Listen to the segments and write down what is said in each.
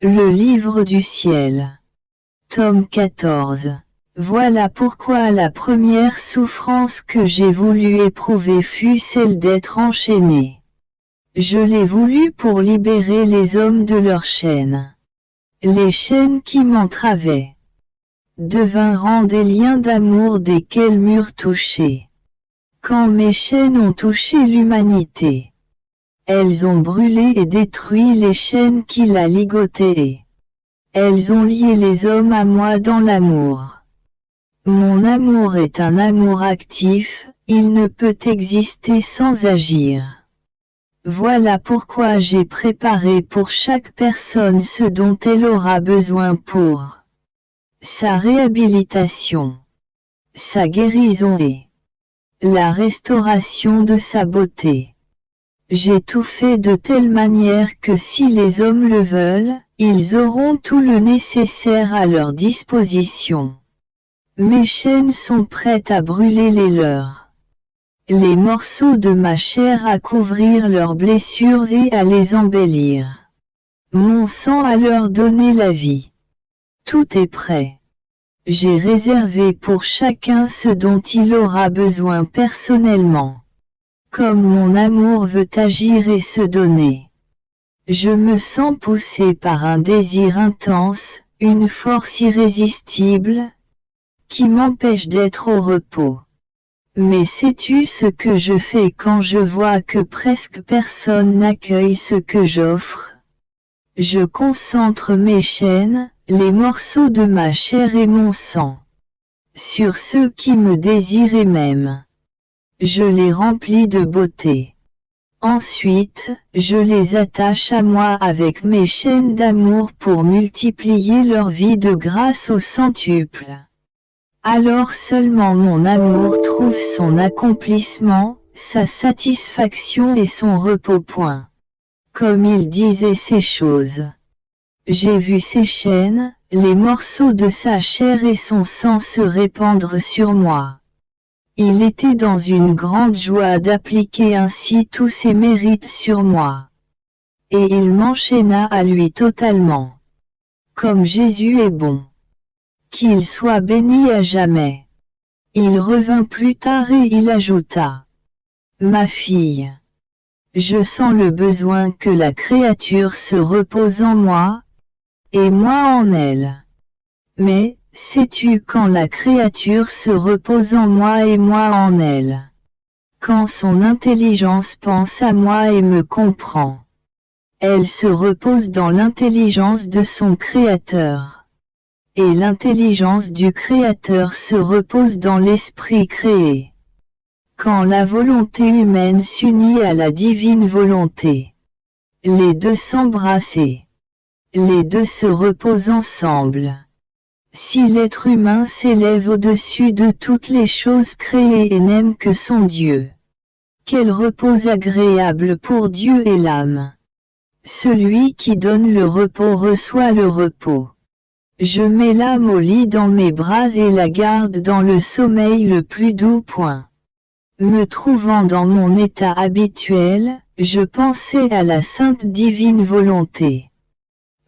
Le livre du ciel. Tome 14. Voilà pourquoi la première souffrance que j'ai voulu éprouver fut celle d'être enchaîné. Je l'ai voulu pour libérer les hommes de leurs chaînes. Les chaînes qui m'entravaient devinrent des liens d'amour desquels m'eurent touché. Quand mes chaînes ont touché l'humanité, elles ont brûlé et détruit les chaînes qui la ligotaient. Elles ont lié les hommes à moi dans l'amour. Mon amour est un amour actif, il ne peut exister sans agir. Voilà pourquoi j'ai préparé pour chaque personne ce dont elle aura besoin pour sa réhabilitation, sa guérison et la restauration de sa beauté. J'ai tout fait de telle manière que si les hommes le veulent, ils auront tout le nécessaire à leur disposition. Mes chaînes sont prêtes à brûler les leurs. Les morceaux de ma chair à couvrir leurs blessures et à les embellir. Mon sang à leur donner la vie. Tout est prêt. J'ai réservé pour chacun ce dont il aura besoin personnellement. Comme mon amour veut agir et se donner. Je me sens poussé par un désir intense, une force irrésistible, qui m'empêche d'être au repos. Mais sais-tu ce que je fais quand je vois que presque personne n'accueille ce que j'offre? Je concentre mes chaînes, les morceaux de ma chair et mon sang, sur ceux qui me désirent et m'aiment. Je les remplis de beauté. Ensuite, je les attache à moi avec mes chaînes d'amour pour multiplier leur vie de grâce au centuple. Alors seulement mon amour trouve son accomplissement, sa satisfaction et son repos. Comme il disait ces choses. J'ai vu ses chaînes, les morceaux de sa chair et son sang se répandre sur moi. Il était dans une grande joie d'appliquer ainsi tous ses mérites sur moi. Et il m'enchaîna à lui totalement. Comme Jésus est bon. Qu'il soit béni à jamais. Il revint plus tard et il ajouta. Ma fille. Je sens le besoin que la créature se repose en moi, et moi en elle. Mais, sais-tu quand la créature se repose en moi et moi en elle? Quand son intelligence pense à moi et me comprend. Elle se repose dans l'intelligence de son Créateur. Et l'intelligence du Créateur se repose dans l'esprit créé. Quand la volonté humaine s'unit à la divine volonté, les deux s'embrassent et les deux se reposent ensemble. Si l'être humain s'élève au-dessus de toutes les choses créées et n'aime que son Dieu, quel repos agréable pour Dieu et l'âme. Celui qui donne le repos reçoit le repos. Je mets l'âme au lit dans mes bras et la garde dans le sommeil le plus doux. Me trouvant dans mon état habituel, je pensais à la sainte divine volonté.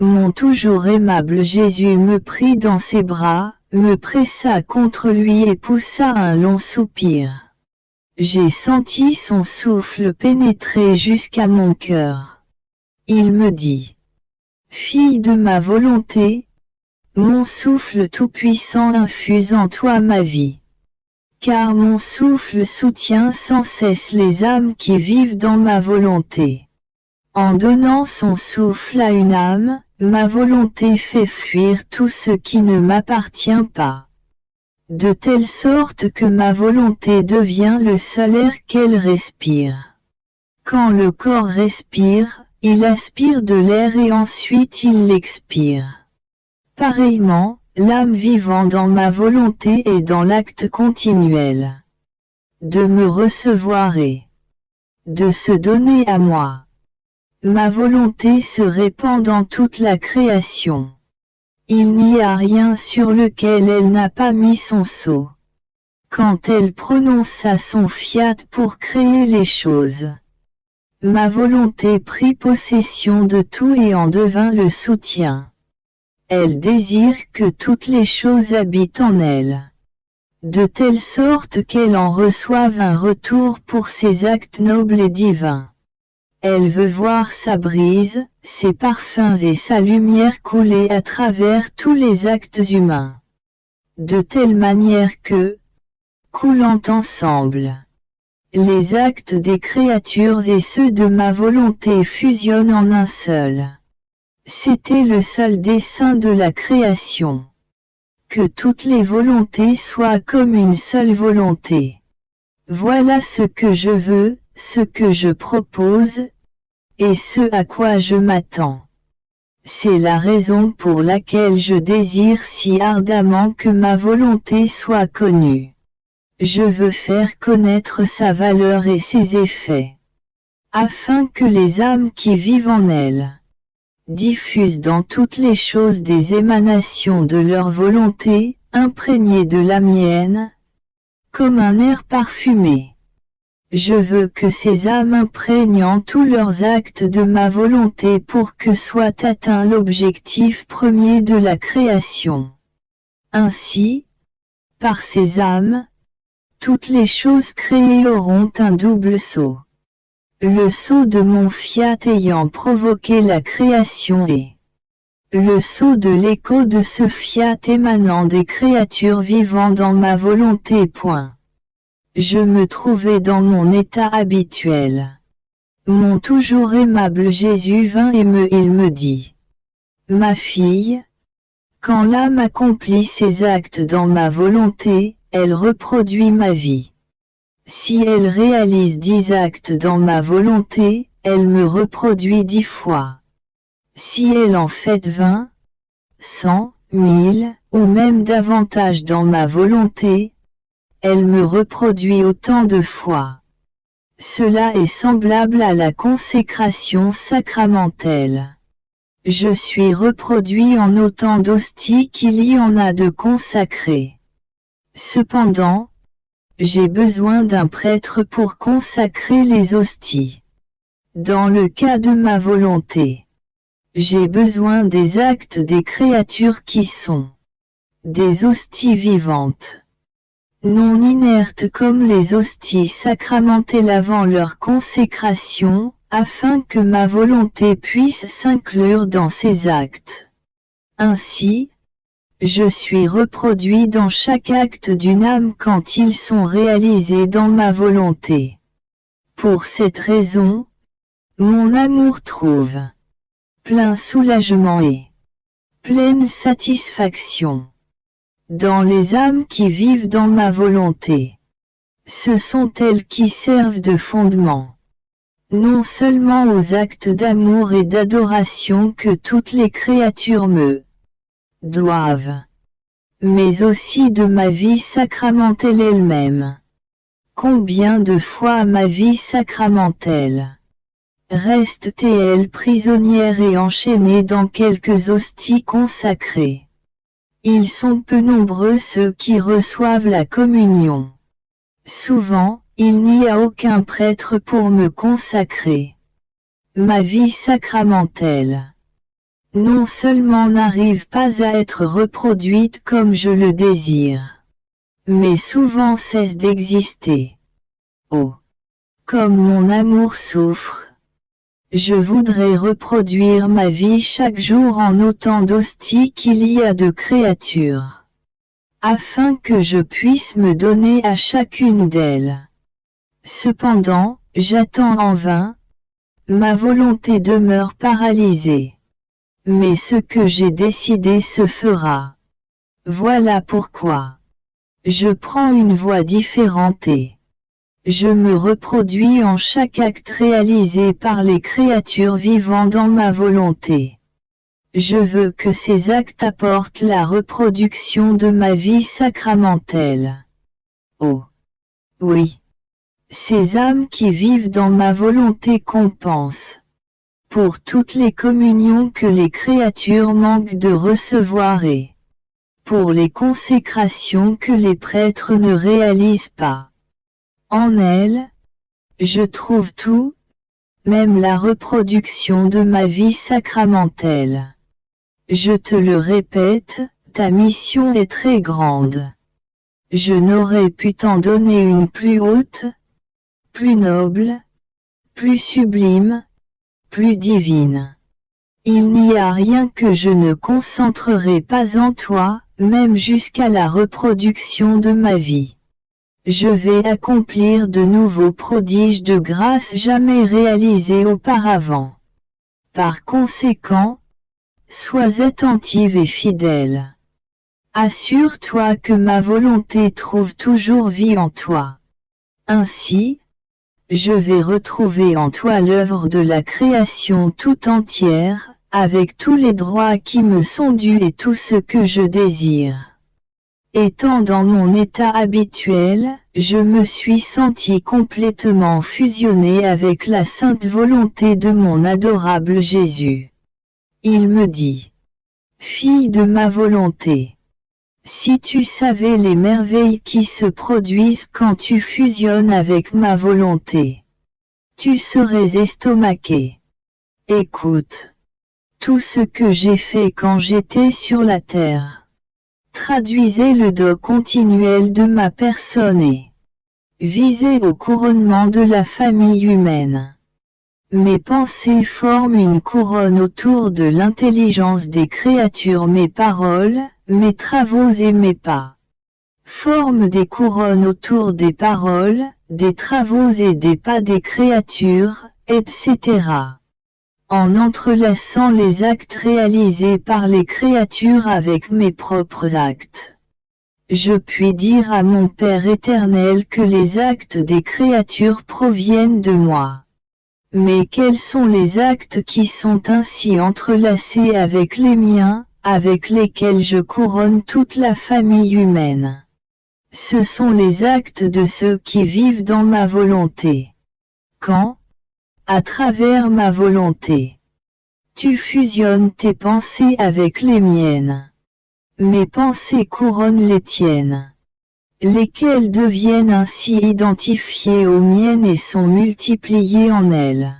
Mon toujours aimable Jésus me prit dans ses bras, me pressa contre lui et poussa un long soupir. J'ai senti son souffle pénétrer jusqu'à mon cœur. Il me dit, fille de ma volonté, mon souffle tout-puissant infuse en toi ma vie. Car mon souffle soutient sans cesse les âmes qui vivent dans ma volonté. En donnant son souffle à une âme, ma volonté fait fuir tout ce qui ne m'appartient pas. De telle sorte que ma volonté devient le seul air qu'elle respire. Quand le corps respire, il aspire de l'air et ensuite il l'expire. Pareillement, l'âme vivant dans ma volonté est dans l'acte continuel de me recevoir et de se donner à moi. Ma volonté se répand dans toute la création. Il n'y a rien sur lequel elle n'a pas mis son sceau. Quand elle prononça son fiat pour créer les choses, Ma volonté prit possession de tout et en devint le soutien. Elle désire que toutes les choses habitent en elle, de telle sorte qu'elle en reçoive un retour pour ses actes nobles et divins. Elle veut voir sa brise, ses parfums et sa lumière couler à travers tous les actes humains, de telle manière que, coulant ensemble, les actes des créatures et ceux de ma volonté fusionnent en un seul. C'était le seul dessein de la création. Que toutes les volontés soient comme une seule volonté. Voilà ce que je veux, ce que je propose, et ce à quoi je m'attends. C'est la raison pour laquelle je désire si ardemment que ma volonté soit connue. Je veux faire connaître sa valeur et ses effets, afin que les âmes qui vivent en elle diffusent dans toutes les choses des émanations de leur volonté, imprégnées de la mienne, comme un air parfumé. Je veux que ces âmes imprègnent en tous leurs actes de ma volonté pour que soit atteint l'objectif premier de la création. Ainsi, par ces âmes, toutes les choses créées auront un double sceau. Le sceau de mon fiat ayant provoqué la création et le sceau de l'écho de ce fiat émanant des créatures vivant dans ma volonté. Je me trouvais dans mon état habituel. Mon toujours aimable Jésus vint et il me dit: Ma fille, quand l'âme accomplit ses actes dans ma volonté, elle reproduit ma vie. Si elle réalise 10 actes dans ma volonté, elle me reproduit 10 fois. Si elle en fait 20, 100, 1000, ou même davantage dans ma volonté, elle me reproduit autant de fois. Cela est semblable à la consécration sacramentelle. Je suis reproduit en autant d'hosties qu'il y en a de consacrées. Cependant, j'ai besoin d'un prêtre pour consacrer les hosties. Dans le cas de ma volonté, j'ai besoin des actes des créatures qui sont des hosties vivantes, non inertes comme les hosties sacramentelles avant leur consécration, afin que ma volonté puisse s'inclure dans ces actes. Ainsi, je suis reproduit dans chaque acte d'une âme quand ils sont réalisés dans ma volonté. Pour cette raison, mon amour trouve plein soulagement et pleine satisfaction dans les âmes qui vivent dans ma volonté. Ce sont elles qui servent de fondement, non seulement aux actes d'amour et d'adoration que toutes les créatures me doivent, mais aussi de ma vie sacramentelle elle-même. Combien de fois ma vie sacramentelle reste-t-elle prisonnière et enchaînée dans quelques hosties consacrées? Ils sont peu nombreux ceux qui reçoivent la communion. Souvent, il n'y a aucun prêtre pour me consacrer. Ma vie sacramentelle non seulement n'arrive pas à être reproduite comme je le désire, mais souvent cesse d'exister. Oh, comme mon amour souffre! Je voudrais reproduire ma vie chaque jour en autant d'hosties qu'il y a de créatures, afin que je puisse me donner à chacune d'elles. Cependant, j'attends en vain, ma volonté demeure paralysée. Mais ce que j'ai décidé se fera. Voilà pourquoi je prends une voie différente et je me reproduis en chaque acte réalisé par les créatures vivant dans ma volonté. Je veux que ces actes apportent la reproduction de ma vie sacramentelle. Oh, oui. Ces âmes qui vivent dans ma volonté compensent pour toutes les communions que les créatures manquent de recevoir et pour les consécrations que les prêtres ne réalisent pas. En elles, je trouve tout, même la reproduction de ma vie sacramentelle. Je te le répète, ta mission est très grande. Je n'aurais pu t'en donner une plus haute, plus noble, plus sublime, plus divine. Il n'y a rien que je ne concentrerai pas en toi, même jusqu'à la reproduction de ma vie. Je vais accomplir de nouveaux prodiges de grâce jamais réalisés auparavant. Par conséquent, sois attentive et fidèle. Assure-toi que ma volonté trouve toujours vie en toi. Ainsi, je vais retrouver en toi l'œuvre de la création tout entière, avec tous les droits qui me sont dus et tout ce que je désire. Étant dans mon état habituel, je me suis senti complètement fusionné avec la sainte volonté de mon adorable Jésus. Il me dit, « Fille de ma volonté, si tu savais les merveilles qui se produisent quand tu fusionnes avec ma volonté, tu serais estomaquée. Écoute, tout ce que j'ai fait quand j'étais sur la terre. Traduisez le do continuel de ma personne et visez au couronnement de la famille humaine. Mes pensées forment une couronne autour de l'intelligence des créatures, mes paroles, mes travaux et mes pas forment des couronnes autour des paroles, des travaux et des pas des créatures, etc. En entrelaçant les actes réalisés par les créatures avec mes propres actes, je puis dire à mon Père éternel que les actes des créatures proviennent de moi. Mais quels sont les actes qui sont ainsi entrelacés avec les miens, avec lesquels je couronne toute la famille humaine? Ce sont les actes de ceux qui vivent dans ma volonté. Quand, à travers ma volonté, tu fusionnes tes pensées avec les miennes, mes pensées couronnent les tiennes, lesquelles deviennent ainsi identifiées aux miennes et sont multipliées en elles.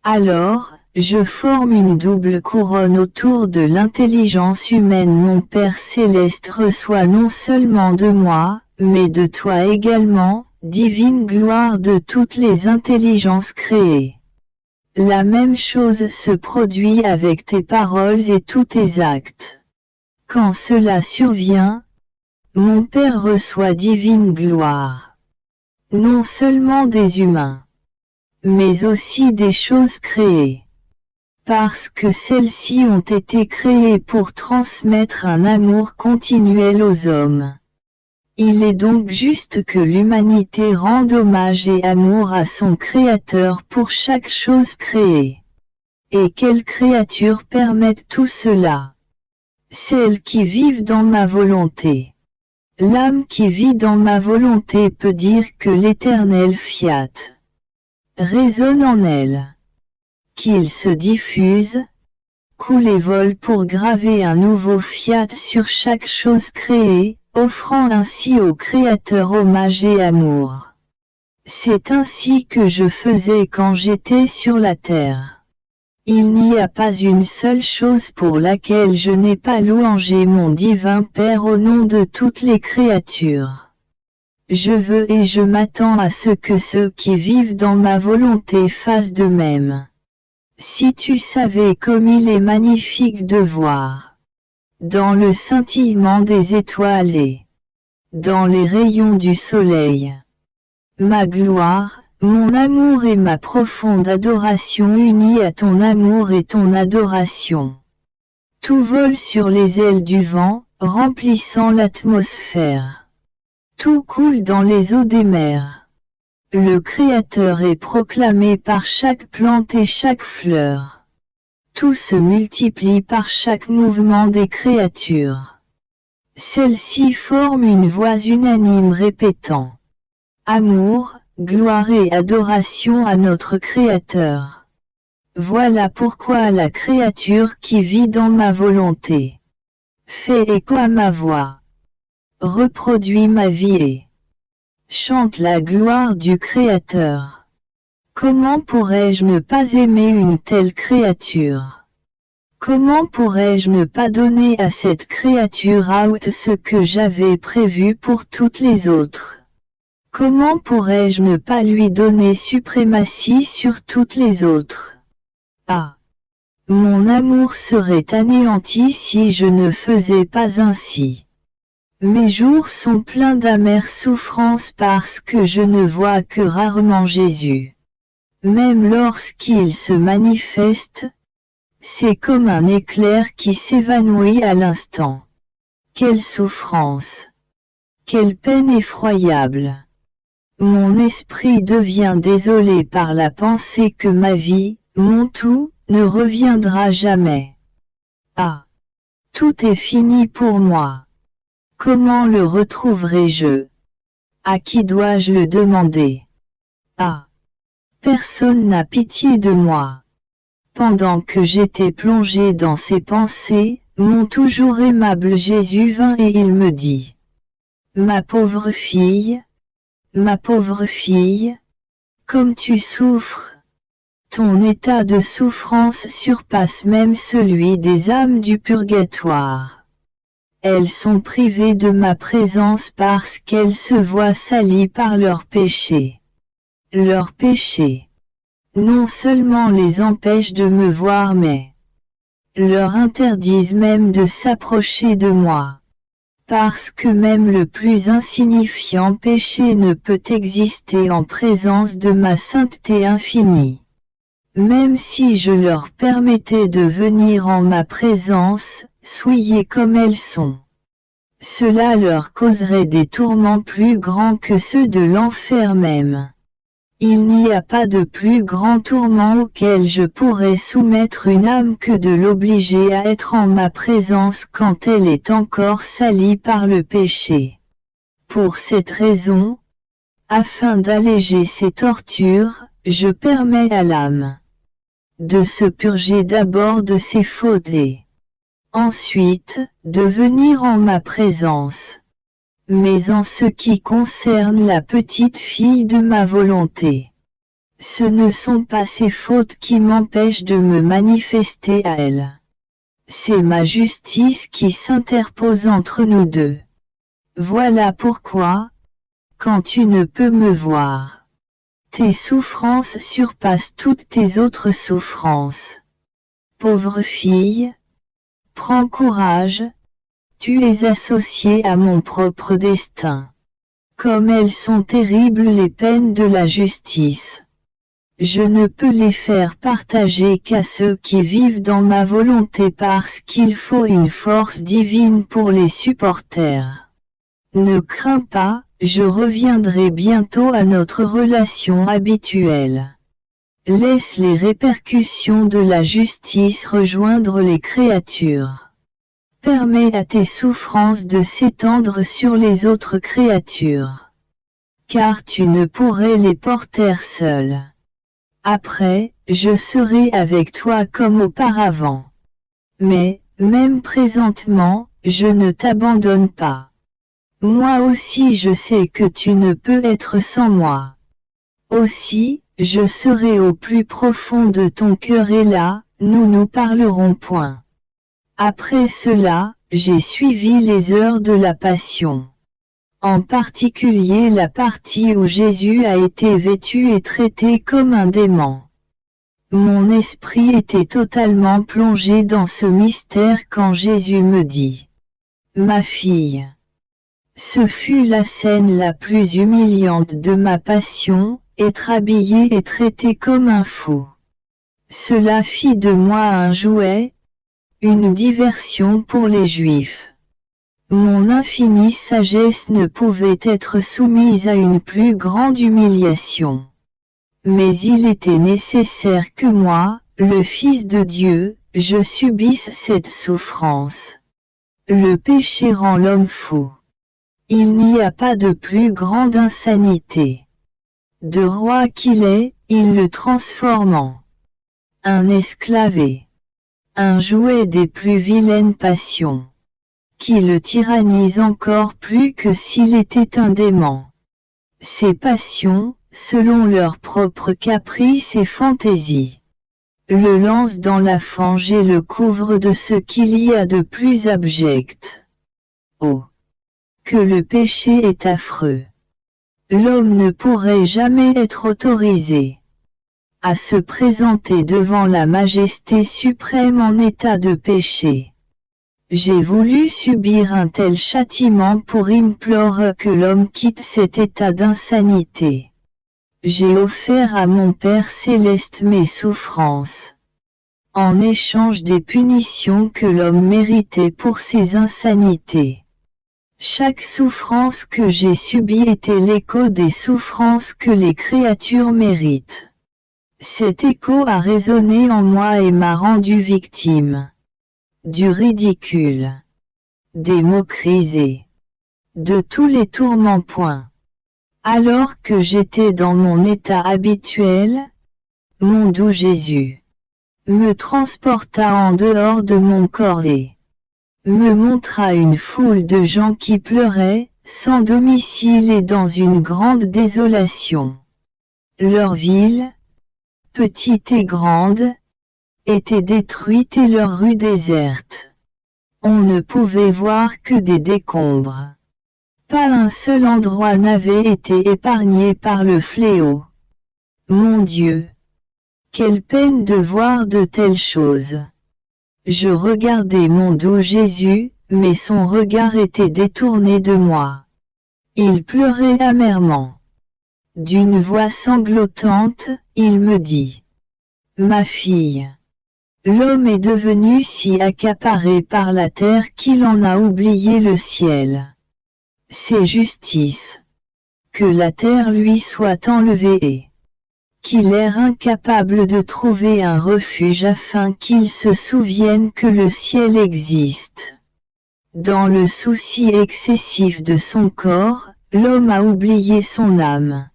Alors, je forme une double couronne autour de l'intelligence humaine. Mon Père céleste reçoit non seulement de moi, mais de toi également, divine gloire de toutes les intelligences créées. La même chose se produit avec tes paroles et tous tes actes. Quand cela survient, mon Père reçoit divine gloire. Non seulement des humains, mais aussi des choses créées. Parce que celles-ci ont été créées pour transmettre un amour continuel aux hommes. Il est donc juste que l'humanité rende hommage et amour à son Créateur pour chaque chose créée. Et quelles créatures permettent tout cela? Celles qui vivent dans ma volonté. L'âme qui vit dans ma volonté peut dire que l'éternel fiat résonne en elle. Qu'il se diffuse, coule et vole pour graver un nouveau fiat sur chaque chose créée, offrant ainsi au Créateur hommage et amour. C'est ainsi que je faisais quand j'étais sur la terre. Il n'y a pas une seule chose pour laquelle je n'ai pas louangé mon divin Père au nom de toutes les créatures. Je veux et je m'attends à ce que ceux qui vivent dans ma volonté fassent de même. Si tu savais comme il est magnifique de voir, dans le scintillement des étoiles et dans les rayons du soleil, ma gloire, mon amour et ma profonde adoration unis à ton amour et ton adoration. Tout vole sur les ailes du vent, remplissant l'atmosphère. Tout coule dans les eaux des mers. Le Créateur est proclamé par chaque plante et chaque fleur. Tout se multiplie par chaque mouvement des créatures. Celles-ci forment une voix unanime répétant amour, gloire et adoration à notre Créateur. Voilà pourquoi la créature qui vit dans ma volonté fait écho à ma voix, reproduit ma vie et chante la gloire du Créateur. Comment pourrais-je ne pas aimer une telle créature? Comment pourrais-je ne pas donner à cette créature out ce que j'avais prévu pour toutes les autres? Comment pourrais-je ne pas lui donner suprématie sur toutes les autres? Ah! Mon amour serait anéanti si je ne faisais pas ainsi. Mes jours sont pleins d'amères souffrances parce que je ne vois que rarement Jésus. Même lorsqu'il se manifeste, c'est comme un éclair qui s'évanouit à l'instant. Quelle souffrance! Quelle peine effroyable! Mon esprit devient désolé par la pensée que ma vie, mon tout, ne reviendra jamais. Ah! Tout est fini pour moi. Comment le retrouverai-je? À qui dois-je le demander? Ah! Personne n'a pitié de moi. Pendant que j'étais plongé dans ces pensées, mon toujours aimable Jésus vint et il me dit: ma pauvre fille, comme tu souffres. Ton état de souffrance surpasse même celui des âmes du purgatoire. Elles sont privées de ma présence parce qu'elles se voient salies par leurs péchés. Leurs péchés non seulement les empêchent de me voir mais leur interdisent même de s'approcher de moi. Parce que même le plus insignifiant péché ne peut exister en présence de ma sainteté infinie. Même si je leur permettais de venir en ma présence, souillées comme elles sont, cela leur causerait des tourments plus grands que ceux de l'enfer même. Il n'y a pas de plus grand tourment auquel je pourrais soumettre une âme que de l'obliger à être en ma présence quand elle est encore salie par le péché. Pour cette raison, afin d'alléger ces tortures, je permets à l'âme de se purger d'abord de ses fautes et ensuite de venir en ma présence. Mais en ce qui concerne la petite fille de ma volonté, ce ne sont pas ses fautes qui m'empêchent de me manifester à elle. C'est ma justice qui s'interpose entre nous deux. Voilà pourquoi, quand tu ne peux me voir, tes souffrances surpassent toutes tes autres souffrances. Pauvre fille, prends courage. Tu es associée à mon propre destin. Comme elles sont terribles les peines de la justice. Je ne peux les faire partager qu'à ceux qui vivent dans ma volonté parce qu'il faut une force divine pour les supporter. Ne crains pas, je reviendrai bientôt à notre relation habituelle. Laisse les répercussions de la justice rejoindre les créatures. Permets à tes souffrances de s'étendre sur les autres créatures. Car tu ne pourrais les porter seul. Après, je serai avec toi comme auparavant. Mais, même présentement, je ne t'abandonne pas. Moi aussi je sais que tu ne peux être sans moi. Aussi, je serai au plus profond de ton cœur et là, nous nous parlerons point. Après cela, j'ai suivi les heures de la Passion. En particulier la partie où Jésus a été vêtu et traité comme un démon. Mon esprit était totalement plongé dans ce mystère quand Jésus me dit: ma fille. Ce fut la scène la plus humiliante de ma passion, être habillé et traité comme un fou. Cela fit de moi un jouet, une diversion pour les Juifs. Mon infinie sagesse ne pouvait être soumise à une plus grande humiliation. Mais il était nécessaire que moi, le Fils de Dieu, je subisse cette souffrance. Le péché rend l'homme fou. Il n'y a pas de plus grande insanité. De roi qu'il est, il le transforme en un esclave. Un jouet des plus vilaines passions, qui le tyrannise encore plus que s'il était un démon. Ces passions, selon leurs propres caprices et fantaisies. Le lance dans la fange et le couvre de ce qu'il y a de plus abject. Oh! Que le péché est affreux! L'homme ne pourrait jamais être autorisé à se présenter devant la majesté suprême en état de péché. J'ai voulu subir un tel châtiment pour implorer que l'homme quitte cet état d'insanité. J'ai offert à mon Père céleste mes souffrances, en échange des punitions que l'homme méritait pour ses insanités. Chaque souffrance que j'ai subie était l'écho des souffrances que les créatures méritent. Cet écho a résonné en moi et m'a rendu victime du ridicule, des moqueries et de tous les tourments. Alors que j'étais dans mon état habituel, mon doux Jésus me transporta en dehors de mon corps et me montra une foule de gens qui pleuraient, sans domicile et dans une grande désolation. Leur ville, petite et grande, était détruite et leurs rues désertes. On ne pouvait voir que des décombres. Pas un seul endroit n'avait été épargné par le fléau. Mon Dieu! Quelle peine de voir de telles choses! Je regardais mon doux Jésus, mais son regard était détourné de moi. Il pleurait amèrement. D'une voix sanglotante, il me dit: Ma fille, l'homme est devenu si accaparé par la terre qu'il en a oublié le ciel. C'est justice que la terre lui soit enlevée et qu'il est incapable de trouver un refuge afin qu'il se souvienne que le ciel existe. Dans le souci excessif de son corps, l'homme a oublié son âme.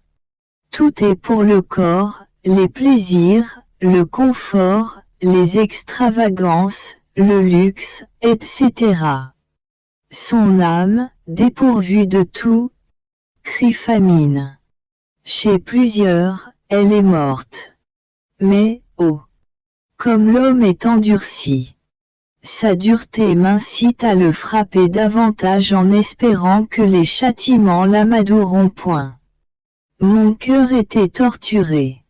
Tout est pour le corps, les plaisirs, le confort, les extravagances, le luxe, etc. Son âme, dépourvue de tout, crie famine. Chez plusieurs, elle est morte. Mais, oh! Comme l'homme est endurci. Sa dureté m'incite à le frapper davantage en espérant que les châtiments l'amadoueront point. Mon cœur était torturé.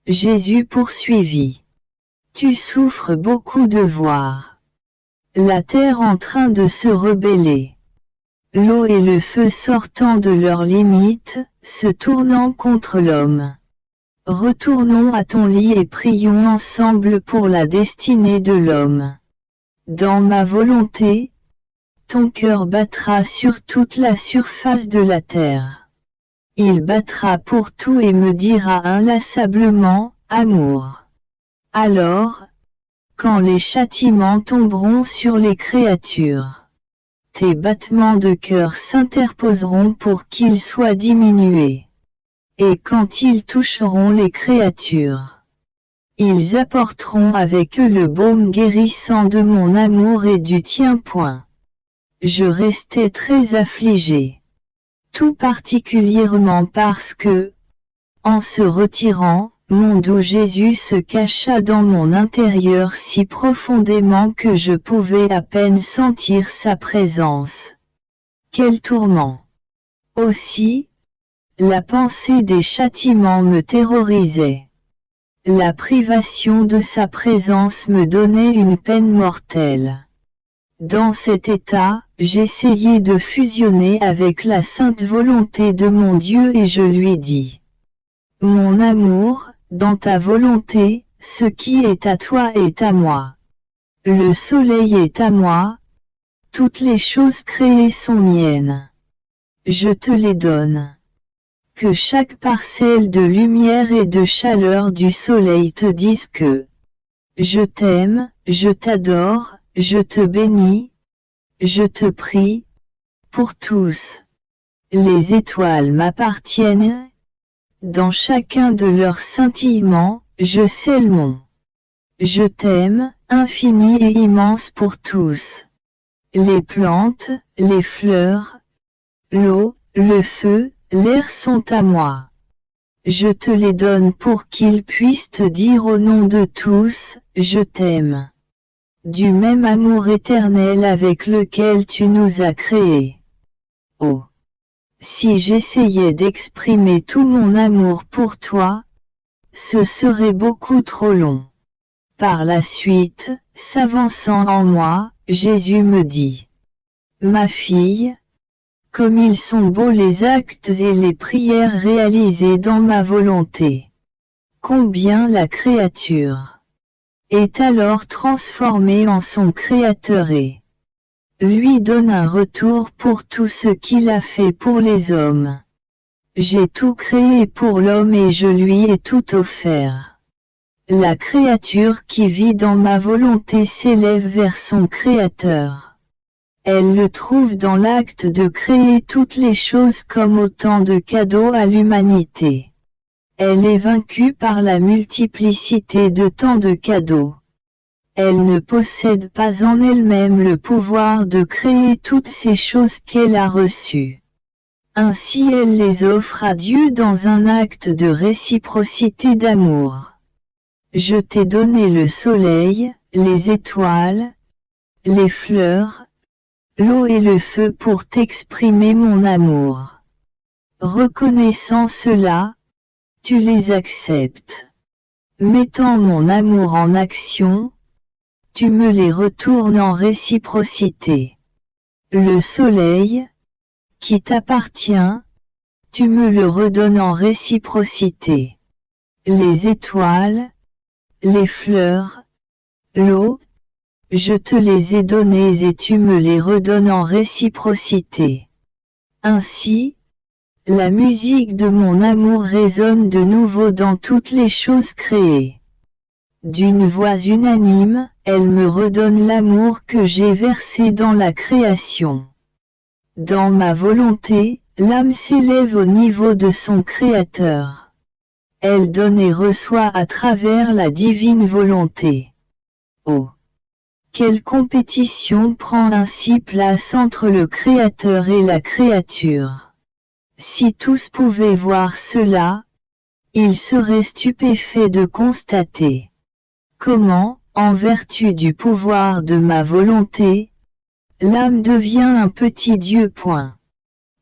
Jésus poursuivit: Tu souffres beaucoup de voir la terre en train de se rebeller. L'eau et le feu sortant de leurs limites, se tournant contre l'homme. Retournons à ton lit et prions ensemble pour la destinée de l'homme. Dans ma volonté, ton cœur battra sur toute la surface de la terre. Il battra pour tout et me dira inlassablement, amour. Alors, quand les châtiments tomberont sur les créatures, tes battements de cœur s'interposeront pour qu'ils soient diminués. Et quand ils toucheront les créatures, ils apporteront avec eux le baume guérissant de mon amour et du tien. Je restais très affligé. Tout particulièrement parce que, en se retirant, mon doux Jésus se cacha dans mon intérieur si profondément que je pouvais à peine sentir sa présence. Quel tourment! Aussi, la pensée des châtiments me terrorisait. La privation de sa présence me donnait une peine mortelle. Dans cet état, j'essayai de fusionner avec la sainte volonté de mon Dieu et je lui dis: Mon amour, dans ta volonté, ce qui est à toi est à moi. Le soleil est à moi. Toutes les choses créées sont miennes. Je te les donne. Que chaque parcelle de lumière et de chaleur du soleil te dise que je t'aime, je t'adore, je te bénis, je te prie, pour tous. Les étoiles m'appartiennent. Dans chacun de leurs scintillements, je scelle mon je t'aime, infini et immense pour tous. Les plantes, les fleurs, l'eau, le feu, l'air sont à moi. je te les donne pour qu'ils puissent te dire au nom de tous, je t'aime. Du même amour éternel avec lequel tu nous as créés. Oh! Si j'essayais d'exprimer tout mon amour pour toi, ce serait beaucoup trop long. Par la suite, s'avançant en moi, Jésus me dit: Ma fille, comme ils sont beaux les actes et les prières réalisées dans ma volonté. Combien la créature est alors transformée en son Créateur et lui donne un retour pour tout ce qu'il a fait pour les hommes. J'ai tout créé pour l'homme et je lui ai tout offert. La créature qui vit dans ma volonté s'élève vers son Créateur. Elle le trouve dans l'acte de créer toutes les choses comme autant de cadeaux à l'humanité. Elle est vaincue par la multiplicité de tant de cadeaux. Elle ne possède pas en elle-même le pouvoir de créer toutes ces choses qu'elle a reçues. Ainsi elle les offre à Dieu dans un acte de réciprocité d'amour. Je t'ai donné le soleil, les étoiles, les fleurs, l'eau et le feu pour t'exprimer mon amour. Reconnaissant cela, tu les acceptes. Mettant mon amour en action, tu me les retournes en réciprocité. Le soleil, qui t'appartient, tu me le redonnes en réciprocité. Les étoiles, les fleurs, l'eau, je te les ai données et tu me les redonnes en réciprocité. Ainsi, la musique de mon amour résonne de nouveau dans toutes les choses créées. D'une voix unanime, elle me redonne l'amour que j'ai versé dans la création. Dans ma volonté, l'âme s'élève au niveau de son Créateur. Elle donne et reçoit à travers la divine volonté. Oh! Quelle compétition prend ainsi place entre le Créateur et la créature! Si tous pouvaient voir cela, ils seraient stupéfaits de constater comment, en vertu du pouvoir de ma volonté, l'âme devient un petit Dieu.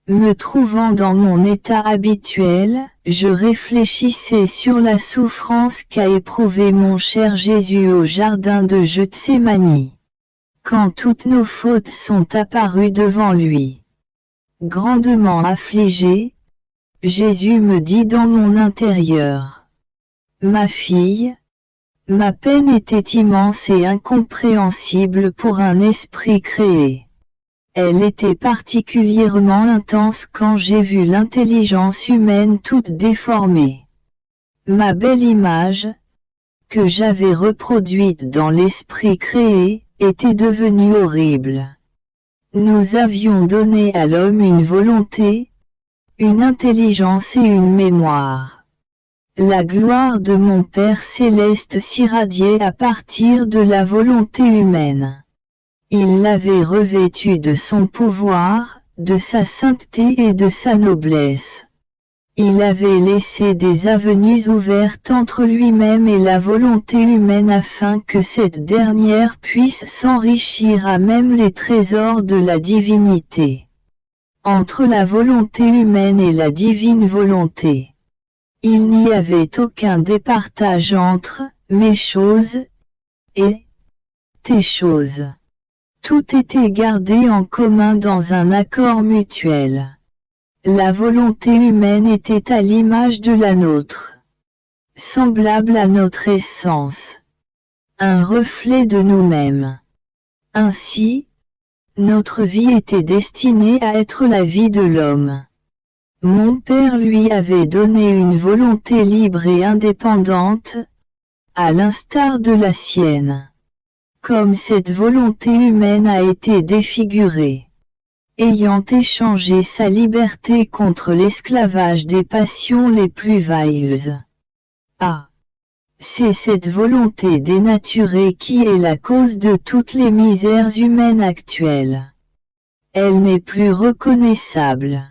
Me trouvant dans mon état habituel, je réfléchissais sur la souffrance qu'a éprouvée mon cher Jésus au jardin de Gethsémani, quand toutes nos fautes sont apparues devant lui. Grandement affligé, Jésus me dit dans mon intérieur: Ma fille, ma peine était immense et incompréhensible pour un esprit créé. Elle était particulièrement intense quand j'ai vu l'intelligence humaine toute déformée. Ma belle image, que j'avais reproduite dans l'esprit créé, était devenue horrible. Nous avions donné à l'homme une volonté, une intelligence et une mémoire. La gloire de mon Père céleste s'irradiait à partir de la volonté humaine. Il l'avait revêtu de son pouvoir, de sa sainteté et de sa noblesse. Il avait laissé des avenues ouvertes entre lui-même et la volonté humaine afin que cette dernière puisse s'enrichir à même les trésors de la divinité. Entre la volonté humaine et la divine volonté, il n'y avait aucun départage entre mes choses et tes choses. Tout était gardé en commun dans un accord mutuel. La volonté humaine était à l'image de la nôtre, semblable à notre essence, un reflet de nous-mêmes. Ainsi, notre vie était destinée à être la vie de l'homme. Mon Père lui avait donné une volonté libre et indépendante, à l'instar de la sienne. Comme cette volonté humaine a été défigurée, ayant échangé sa liberté contre l'esclavage des passions les plus viles. Ah! C'est cette volonté dénaturée qui est la cause de toutes les misères humaines actuelles. Elle n'est plus reconnaissable.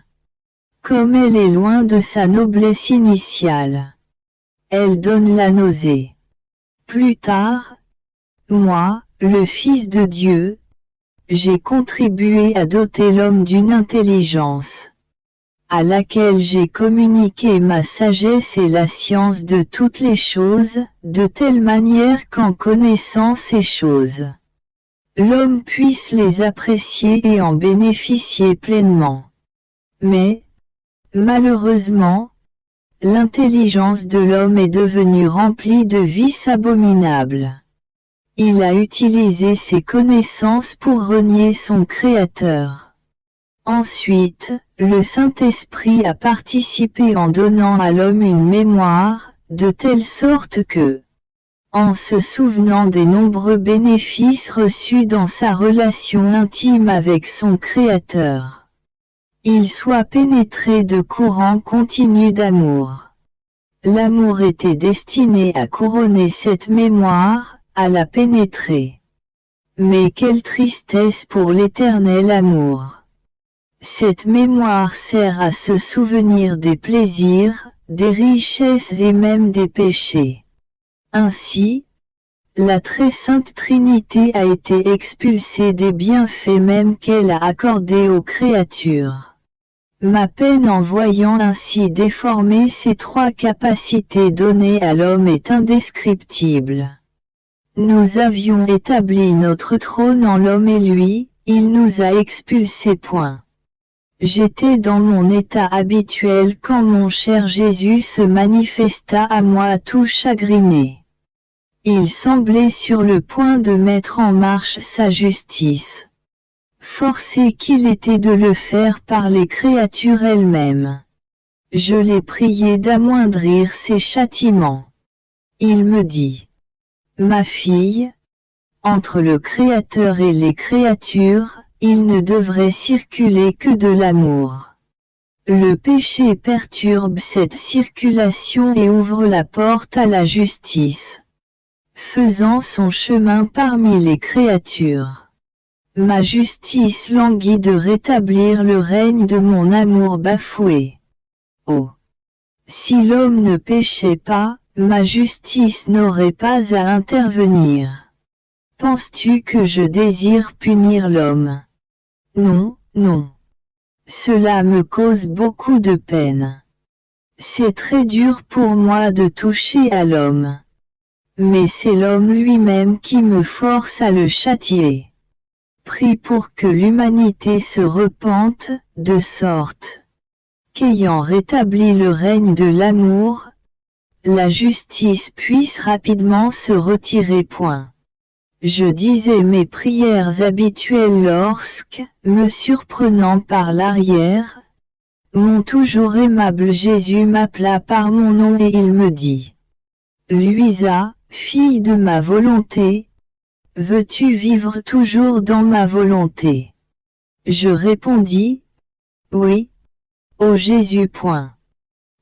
Comme elle est loin de sa noblesse initiale. Elle donne la nausée. Plus tard, moi, le Fils de Dieu, j'ai contribué à doter l'homme d'une intelligence, à laquelle j'ai communiqué ma sagesse et la science de toutes les choses, de telle manière qu'en connaissant ces choses, l'homme puisse les apprécier et en bénéficier pleinement. Mais, malheureusement, l'intelligence de l'homme est devenue remplie de vices abominables. Il a utilisé ses connaissances pour renier son Créateur. Ensuite, le Saint-Esprit a participé en donnant à l'homme une mémoire, de telle sorte que, en se souvenant des nombreux bénéfices reçus dans sa relation intime avec son Créateur, il soit pénétré de courants continus d'amour. L'amour était destiné à couronner cette mémoire, à la pénétrer. Mais quelle tristesse pour l'éternel amour! Cette mémoire sert à se souvenir des plaisirs, des richesses et même des péchés. Ainsi, la très sainte Trinité a été expulsée des bienfaits même qu'elle a accordés aux créatures. Ma peine en voyant ainsi déformer ces trois capacités données à l'homme est indescriptible. Nous avions établi notre trône en l'homme et lui, il nous a expulsés. J'étais dans mon état habituel quand mon cher Jésus se manifesta à moi tout chagriné. Il semblait sur le point de mettre en marche sa justice. Forcé qu'il était de le faire par les créatures elles-mêmes. Je l'ai prié d'amoindrir ses châtiments. Il me dit: Ma fille, entre le Créateur et les créatures, il ne devrait circuler que de l'amour. Le péché perturbe cette circulation et ouvre la porte à la justice, faisant son chemin parmi les créatures. Ma justice languit de rétablir le règne de mon amour bafoué. Oh! Si l'homme ne péchait pas, ma justice n'aurait pas à intervenir. Penses-tu que je désire punir l'homme? Non, non. Cela me cause beaucoup de peine. C'est très dur pour moi de toucher à l'homme. Mais c'est l'homme lui-même qui me force à le châtier. Prie pour que l'humanité se repente, de sorte qu'ayant rétabli le règne de l'amour, la justice puisse rapidement se retirer. Je disais mes prières habituelles lorsque, me surprenant par l'arrière, mon toujours aimable Jésus m'appela par mon nom et il me dit: Luisa, fille de ma volonté, veux-tu vivre toujours dans ma volonté? Je répondis: Oui. Ô Jésus.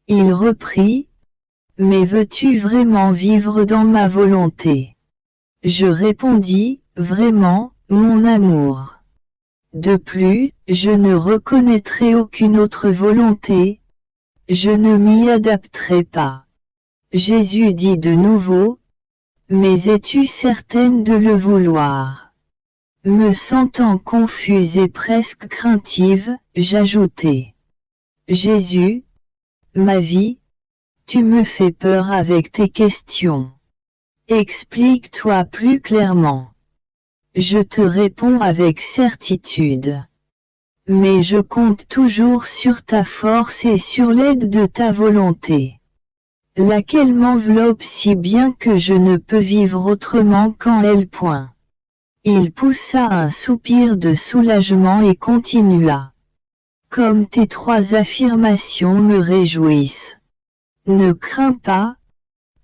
Il reprit: Mais veux-tu vraiment vivre dans ma volonté? Je répondis: Vraiment, mon amour. De plus, je ne reconnaîtrai aucune autre volonté. Je ne m'y adapterai pas. Jésus dit de nouveau: Mais es-tu certaine de le vouloir? Me sentant confuse et presque craintive, j'ajoutai: Jésus, ma vie, tu me fais peur avec tes questions. Explique-toi plus clairement. Je te réponds avec certitude. Mais je compte toujours sur ta force et sur l'aide de ta volonté, laquelle m'enveloppe si bien que je ne peux vivre autrement qu'en elle. Il poussa un soupir de soulagement et continua: Comme tes trois affirmations me réjouissent. Ne crains pas,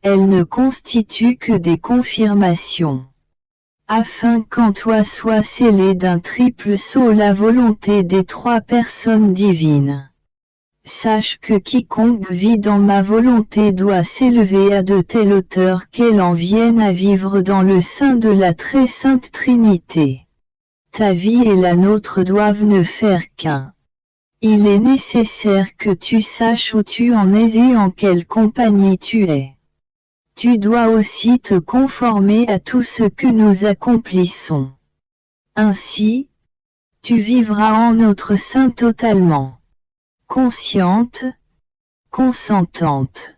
elles ne constituent que des confirmations. Afin qu'en toi soit scellée d'un triple sceau la volonté des trois personnes divines. Sache que quiconque vit dans ma volonté doit s'élever à de telle hauteur qu'elle en vienne à vivre dans le sein de la très sainte Trinité. Ta vie et la nôtre doivent ne faire qu'un. Il est nécessaire que tu saches où tu en es et en quelle compagnie tu es. Tu dois aussi te conformer à tout ce que nous accomplissons. Ainsi, tu vivras en notre sein totalement consciente, consentante,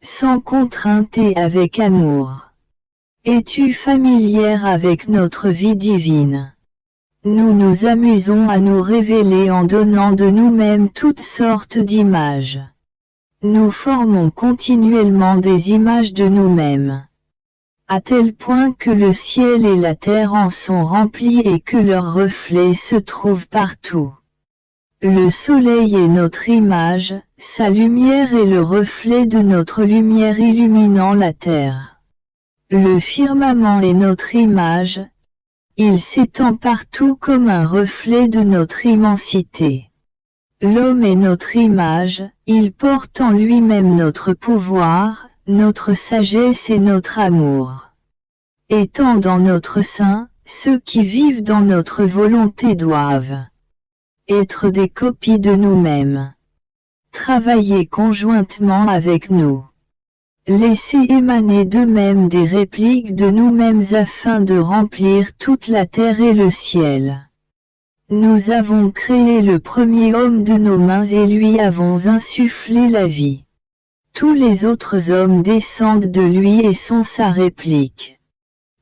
sans contrainte et avec amour. Es-tu familière avec notre vie divine? Nous nous amusons à nous révéler en donnant de nous-mêmes toutes sortes d'images. Nous formons continuellement des images de nous-mêmes, à tel point que le ciel et la terre en sont remplis et que leurs reflets se trouvent partout. Le soleil est notre image, sa lumière est le reflet de notre lumière illuminant la terre. Le firmament est notre image, il s'étend partout comme un reflet de notre immensité. L'homme est notre image, il porte en lui-même notre pouvoir, notre sagesse et notre amour. Étant dans notre sein, ceux qui vivent dans notre volonté doivent être des copies de nous-mêmes. Travailler conjointement avec nous. Laisser émaner d'eux-mêmes des répliques de nous-mêmes afin de remplir toute la terre et le ciel. Nous avons créé le premier homme de nos mains et lui avons insufflé la vie. Tous les autres hommes descendent de lui et sont sa réplique.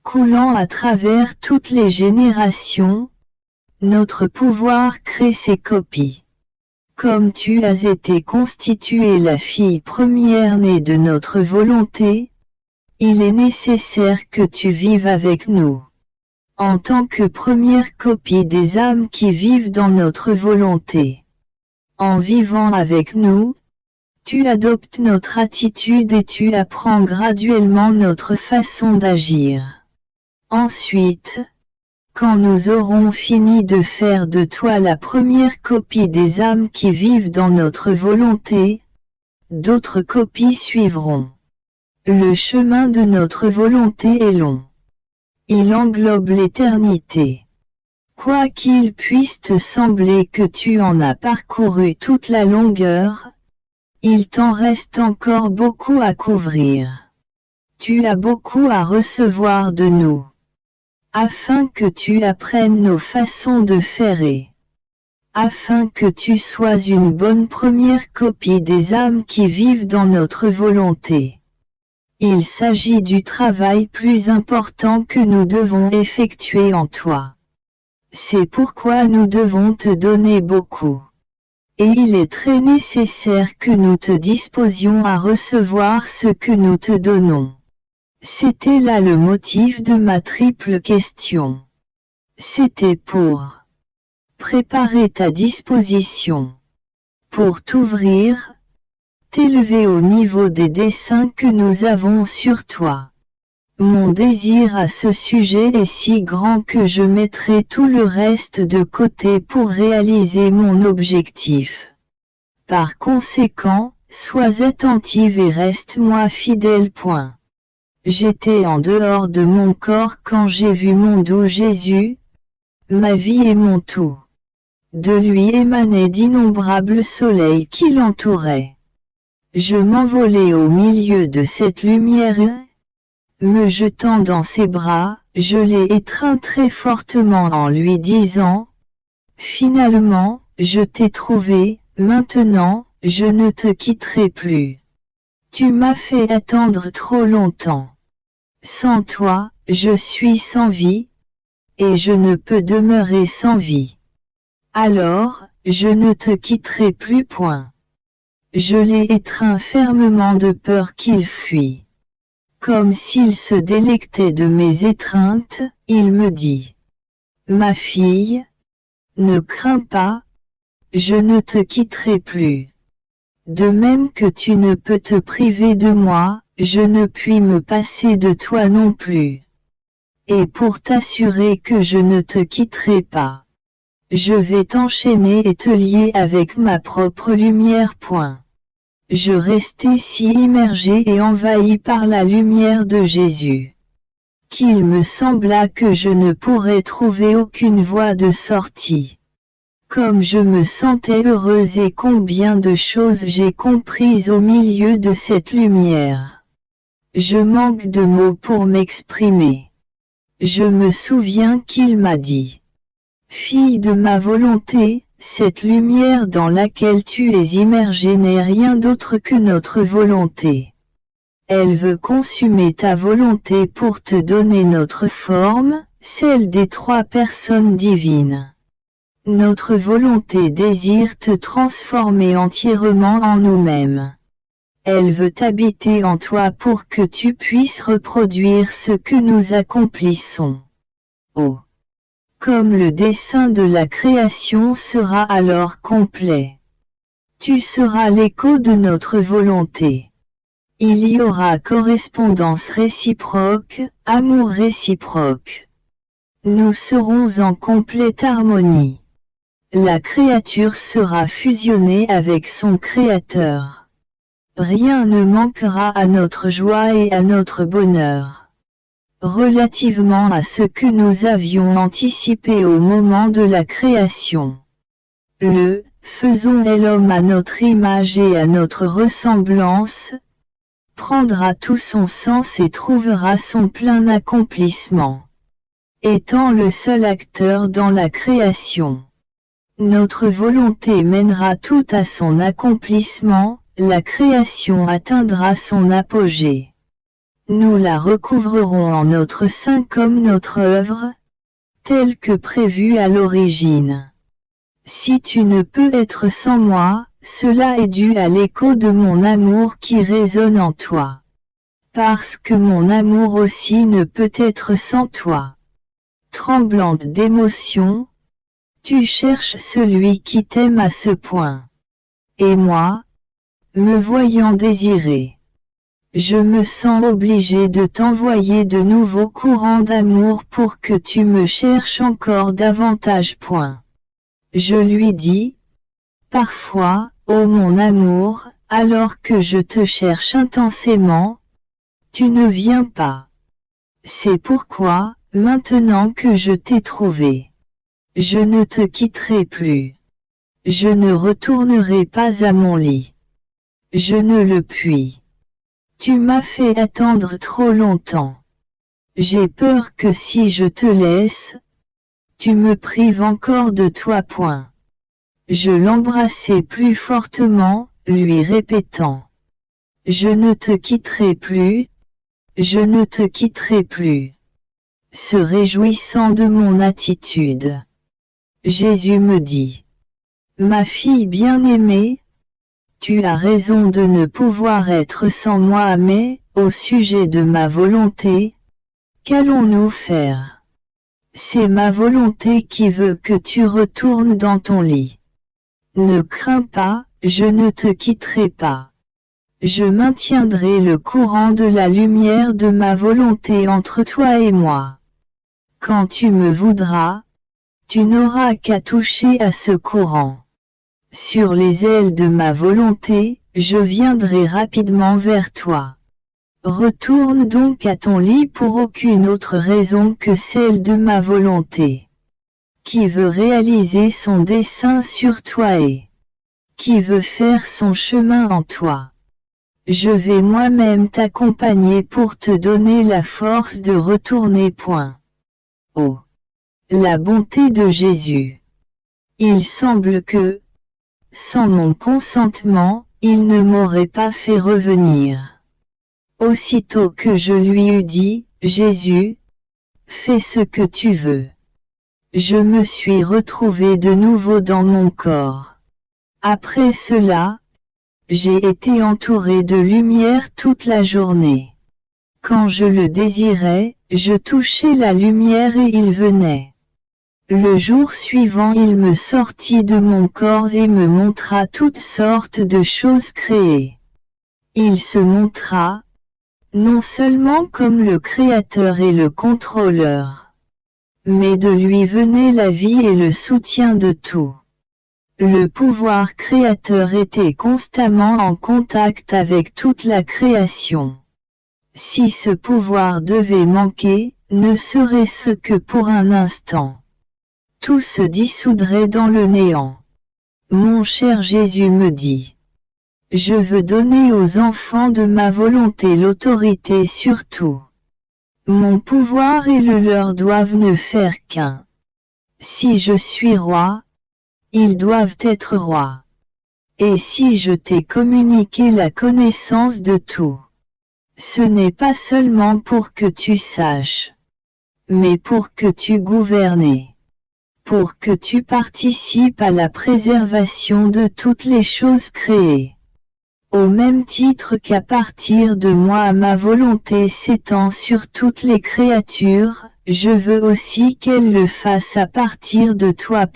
Coulant à travers toutes les générations, notre pouvoir crée ses copies. Comme tu as été constituée la fille première-née de notre volonté, il est nécessaire que tu vives avec nous. En tant que première copie des âmes qui vivent dans notre volonté. En vivant avec nous, tu adoptes notre attitude et tu apprends graduellement notre façon d'agir. Ensuite, quand nous aurons fini de faire de toi la première copie des âmes qui vivent dans notre volonté, d'autres copies suivront. Le chemin de notre volonté est long. Il englobe l'éternité. Quoi qu'il puisse te sembler que tu en as parcouru toute la longueur, il t'en reste encore beaucoup à couvrir. Tu as beaucoup à recevoir de nous, afin que tu apprennes nos façons de faire et afin que tu sois une bonne première copie des âmes qui vivent dans notre volonté. Il s'agit du travail plus important que nous devons effectuer en toi. C'est pourquoi nous devons te donner beaucoup. Et il est très nécessaire que nous te disposions à recevoir ce que nous te donnons. C'était là le motif de ma triple question. C'était pour préparer ta disposition, pour t'ouvrir, t'élever au niveau des desseins que nous avons sur toi. Mon désir à ce sujet est si grand que je mettrai tout le reste de côté pour réaliser mon objectif. Par conséquent, sois attentive et reste-moi fidèle. J'étais en dehors de mon corps quand j'ai vu mon doux Jésus, ma vie et mon tout. De lui émanaient d'innombrables soleils qui l'entouraient. Je m'envolai au milieu de cette lumière et, me jetant dans ses bras, je l'ai étreint très fortement en lui disant, « Finalement, je t'ai trouvé, maintenant, je ne te quitterai plus. Tu m'as fait attendre trop longtemps. Sans toi, je suis sans vie, et je ne peux demeurer sans vie. Alors, je ne te quitterai plus. » Je l'ai étreint fermement de peur qu'il fuit. Comme s'il se délectait de mes étreintes, il me dit, « Ma fille, ne crains pas, je ne te quitterai plus. De même que tu ne peux te priver de moi, je ne puis me passer de toi non plus. Et pour t'assurer que je ne te quitterai pas, je vais t'enchaîner et te lier avec ma propre lumière. » Je restai si immergé et envahi par la lumière de Jésus, qu'il me sembla que je ne pourrais trouver aucune voie de sortie. Comme je me sentais heureuse et combien de choses j'ai comprises au milieu de cette lumière. Je manque de mots pour m'exprimer. Je me souviens qu'il m'a dit. Fille de ma volonté, cette lumière dans laquelle tu es immergée n'est rien d'autre que notre volonté. Elle veut consumer ta volonté pour te donner notre forme, celle des trois personnes divines. Notre volonté désire te transformer entièrement en nous-mêmes. Elle veut habiter en toi pour que tu puisses reproduire ce que nous accomplissons. Oh! Comme le dessin de la création sera alors complet. Tu seras l'écho de notre volonté. Il y aura correspondance réciproque, amour réciproque. Nous serons en complète harmonie. La créature sera fusionnée avec son Créateur. Rien ne manquera à notre joie et à notre bonheur. Relativement à ce que nous avions anticipé au moment de la création. Faisons l'homme à notre image et à notre ressemblance, prendra tout son sens et trouvera son plein accomplissement. Étant le seul acteur dans la création. Notre volonté mènera tout à son accomplissement, la création atteindra son apogée. Nous la recouvrerons en notre sein comme notre œuvre, telle que prévue à l'origine. Si tu ne peux être sans moi, cela est dû à l'écho de mon amour qui résonne en toi. Parce que mon amour aussi ne peut être sans toi. Tremblante d'émotion, tu cherches celui qui t'aime à ce point. Et moi, me voyant désirer, je me sens obligé de t'envoyer de nouveaux courants d'amour pour que tu me cherches encore davantage. Je lui dis, parfois, ô mon amour, alors que je te cherche intensément, tu ne viens pas. C'est pourquoi, maintenant que je t'ai trouvé, je ne te quitterai plus. Je ne retournerai pas à mon lit. Je ne le puis. Tu m'as fait attendre trop longtemps. J'ai peur que si je te laisse, tu me prives encore de toi. Je l'embrassai plus fortement, lui répétant. Je ne te quitterai plus. Je ne te quitterai plus. Se réjouissant de mon attitude. Jésus me dit. Ma fille bien-aimée, tu as raison de ne pouvoir être sans moi mais, au sujet de ma volonté, qu'allons-nous faire? C'est ma volonté qui veut que tu retournes dans ton lit. Ne crains pas, je ne te quitterai pas. Je maintiendrai le courant de la lumière de ma volonté entre toi et moi. Quand tu me voudras, tu n'auras qu'à toucher à ce courant. Sur les ailes de ma volonté, je viendrai rapidement vers toi. Retourne donc à ton lit pour aucune autre raison que celle de ma volonté. Qui veut réaliser son dessein sur toi et qui veut faire son chemin en toi. Je vais moi-même t'accompagner pour te donner la force de retourner. Oh! La bonté de Jésus. Il semble que, sans mon consentement, il ne m'aurait pas fait revenir. Aussitôt que je lui eus dit, Jésus, fais ce que tu veux. Je me suis retrouvé de nouveau dans mon corps. Après cela, j'ai été entouré de lumière toute la journée. Quand je le désirais, je touchais la lumière et il venait. Le jour suivant il me sortit de mon corps et me montra toutes sortes de choses créées. Il se montra, non seulement comme le Créateur et le Contrôleur, mais de lui venait la vie et le soutien de tout. Le pouvoir créateur était constamment en contact avec toute la création. Si ce pouvoir devait manquer, ne serait-ce que pour un instant, tout se dissoudrait dans le néant. Mon cher Jésus me dit. Je veux donner aux enfants de ma volonté l'autorité sur tout. Mon pouvoir et le leur doivent ne faire qu'un. Si je suis roi, ils doivent être rois. Et si je t'ai communiqué la connaissance de tout, ce n'est pas seulement pour que tu saches, mais pour que tu gouvernes, pour que tu participes à la préservation de toutes les choses créées. Au même titre qu'à partir de moi ma volonté s'étend sur toutes les créatures, je veux aussi qu'elles le fassent à partir de toi.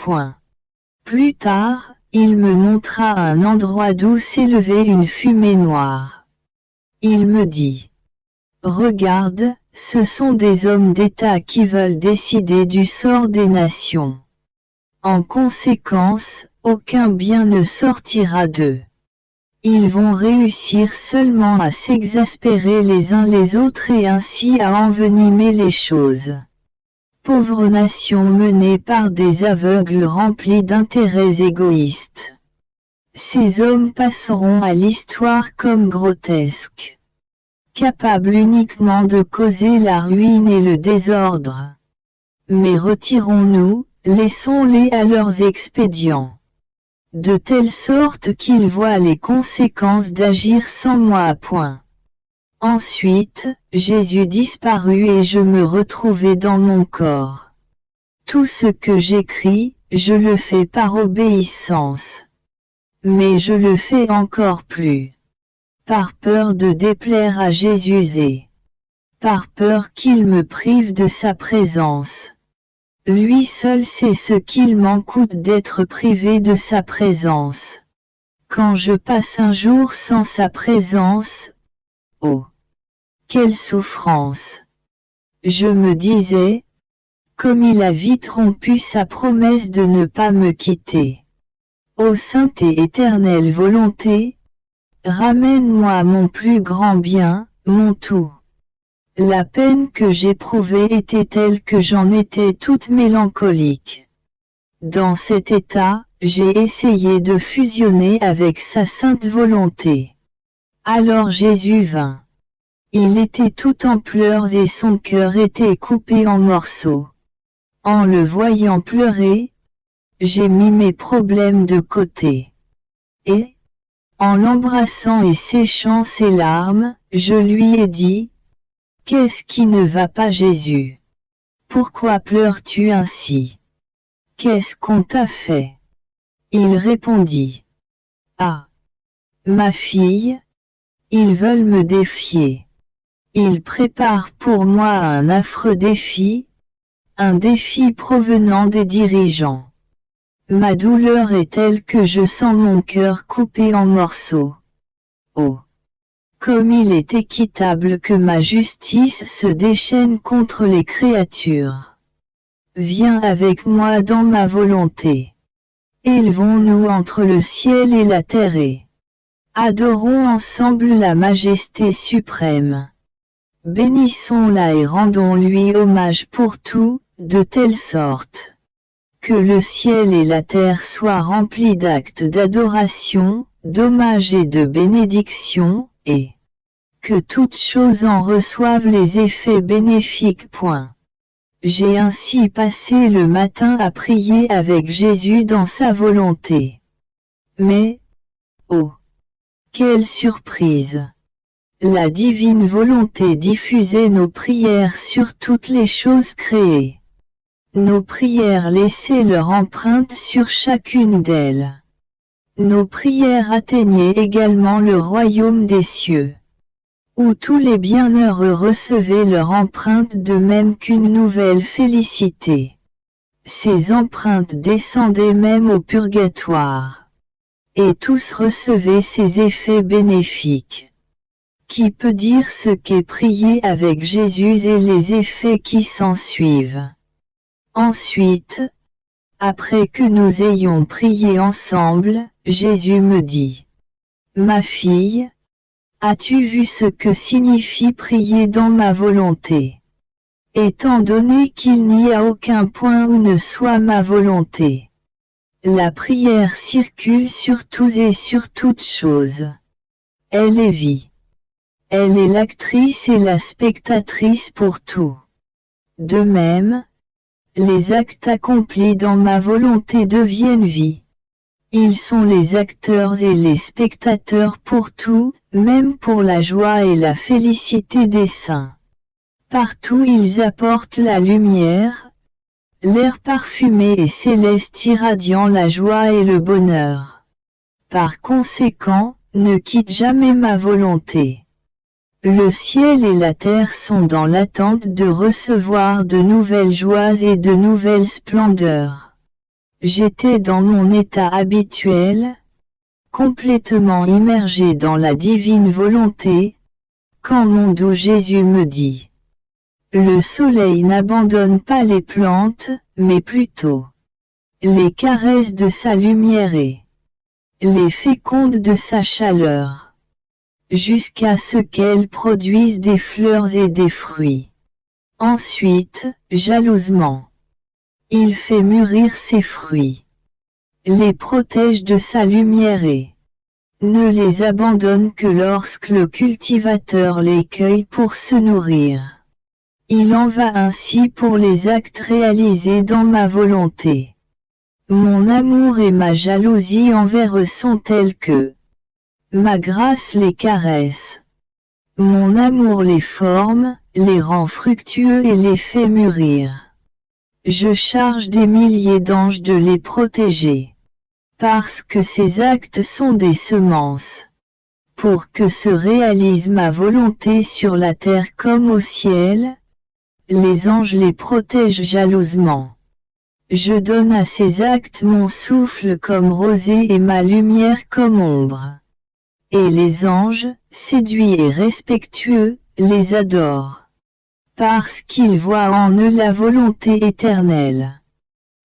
Plus tard, il me montra un endroit d'où s'élevait une fumée noire. Il me dit. Regarde, ce sont des hommes d'État qui veulent décider du sort des nations. En conséquence, aucun bien ne sortira d'eux. Ils vont réussir seulement à s'exaspérer les uns les autres et ainsi à envenimer les choses. Pauvre nation menée par des aveugles remplis d'intérêts égoïstes. Ces hommes passeront à l'histoire comme grotesques, capables uniquement de causer la ruine et le désordre. Mais retirons-nous, laissons-les à leurs expédients. De telle sorte qu'ils voient les conséquences d'agir sans moi. Ensuite, Jésus disparut et je me retrouvai dans mon corps. Tout ce que j'écris, je le fais par obéissance. Mais je le fais encore plus. Par peur de déplaire à Jésus et par peur qu'il me prive de sa présence. Lui seul sait ce qu'il m'en coûte d'être privé de sa présence. Quand je passe un jour sans sa présence, oh, quelle souffrance! Je me disais, comme il a vite rompu sa promesse de ne pas me quitter. Ô sainte et éternelle volonté, ramène-moi mon plus grand bien, mon tout. La peine que j'éprouvais était telle que j'en étais toute mélancolique. Dans cet état, j'ai essayé de fusionner avec sa sainte volonté. Alors Jésus vint. Il était tout en pleurs et son cœur était coupé en morceaux. En le voyant pleurer, j'ai mis mes problèmes de côté. Et, en l'embrassant et séchant ses larmes, je lui ai dit, « Qu'est-ce qui ne va pas Jésus? Pourquoi pleures-tu ainsi? Qu'est-ce qu'on t'a fait? » Il répondit, « Ah, ma fille, ils veulent me défier. Ils préparent pour moi un affreux défi, un défi provenant des dirigeants. Ma douleur est telle que je sens mon cœur coupé en morceaux. Oh! Comme il est équitable que ma justice se déchaîne contre les créatures. Viens avec moi dans ma volonté. Élevons-nous entre le ciel et la terre et adorons ensemble la majesté suprême. Bénissons-la et rendons-lui hommage pour tout, de telle sorte que le ciel et la terre soient remplis d'actes d'adoration, d'hommage et de bénédiction, et que toutes choses en reçoivent les effets bénéfiques. J'ai ainsi passé le matin à prier avec Jésus dans sa volonté. Mais, oh, quelle surprise! La divine volonté diffusait nos prières sur toutes les choses créées. Nos prières laissaient leur empreinte sur chacune d'elles. Nos prières atteignaient également le royaume des cieux, où tous les bienheureux recevaient leur empreinte de même qu'une nouvelle félicité. Ces empreintes descendaient même au purgatoire, et tous recevaient ces effets bénéfiques. Qui peut dire ce qu'est prier avec Jésus et les effets qui s'ensuivent? Ensuite, après que nous ayons prié ensemble, Jésus me dit, « Ma fille, as-tu vu ce que signifie prier dans ma volonté? étant donné qu'il n'y a aucun point où ne soit ma volonté. La prière circule sur tous et sur toutes choses. Elle est vie. Elle est l'actrice et la spectatrice pour tout. De même, les actes accomplis dans ma volonté deviennent vie. Ils sont les acteurs et les spectateurs pour tout, même pour la joie et la félicité des saints. Partout ils apportent la lumière, l'air parfumé et céleste irradiant la joie et le bonheur. Par conséquent, ne quitte jamais ma volonté. Le ciel et la terre sont dans l'attente de recevoir de nouvelles joies et de nouvelles splendeurs. J'étais dans mon état habituel, complètement immergé dans la divine volonté, quand mon doux Jésus me dit: le soleil n'abandonne pas les plantes, mais plutôt les caresses de sa lumière et les féconde de sa chaleur, jusqu'à ce qu'elles produisent des fleurs et des fruits. Ensuite, jalousement, il fait mûrir ses fruits, les protège de sa lumière et ne les abandonne que lorsque le cultivateur les cueille pour se nourrir. Il en va ainsi pour les actes réalisés dans ma volonté. Mon amour et ma jalousie envers eux sont tels que ma grâce les caresse. Mon amour les forme, les rend fructueux et les fait mûrir. Je charge des milliers d'anges de les protéger. Parce que ces actes sont des semences. Pour que se réalise ma volonté sur la terre comme au ciel, les anges les protègent jalousement. Je donne à ces actes mon souffle comme rosée et ma lumière comme ombre. Et les anges, séduits et respectueux, les adorent. Parce qu'ils voient en eux la volonté éternelle.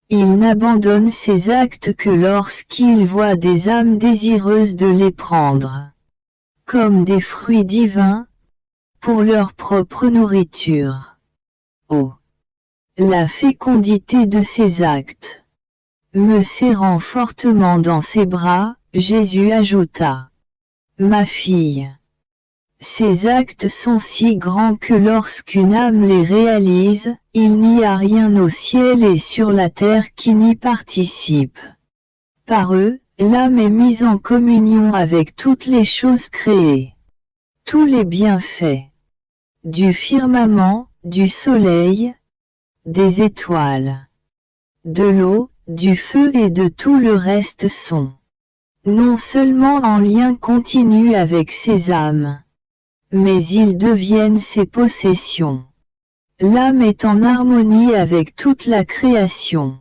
Ils n'abandonnent ces actes que lorsqu'ils voient des âmes désireuses de les prendre, comme des fruits divins, pour leur propre nourriture. Oh! La fécondité de ces actes. Me serrant fortement dans ses bras, Jésus ajouta: ma fille, ces actes sont si grands que lorsqu'une âme les réalise, il n'y a rien au ciel et sur la terre qui n'y participe. Par eux, l'âme est mise en communion avec toutes les choses créées. Tous les bienfaits du firmament, du soleil, des étoiles, de l'eau, du feu et de tout le reste sont non seulement en lien continu avec ces âmes, mais ils deviennent ses possessions. L'âme est en harmonie avec toute la création.